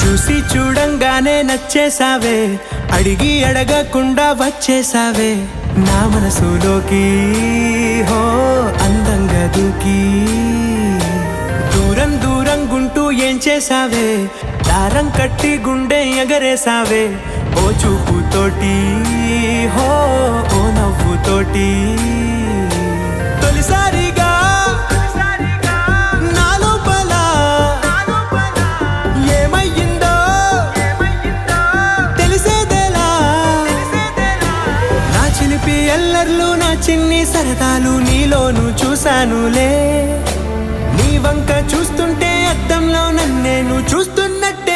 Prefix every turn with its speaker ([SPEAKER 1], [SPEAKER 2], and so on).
[SPEAKER 1] చూసి చూడంగానే నచ్చేసావే, అడిగి అడగకుండా వచ్చేసావే నా మనసులోకి. హో అందంగా దూకి దూరం దూరం గుంటూ ఏం చేసావే, దారం కట్టి గుండె ఎగరేసావే ఓ చూపుతోటి. హో ఓ నవ్వుతోటి తొలిసారిగా నా లోపల ఏమయ్యిందో తెలిసేదేలా. నా చిలిపి ఎల్లర్లు నా చిన్ని సరదాలు నీలోను చూశానులే. నీ వంక చూస్తుంటే అద్దంలో నన్నేను చూస్తున్నట్టు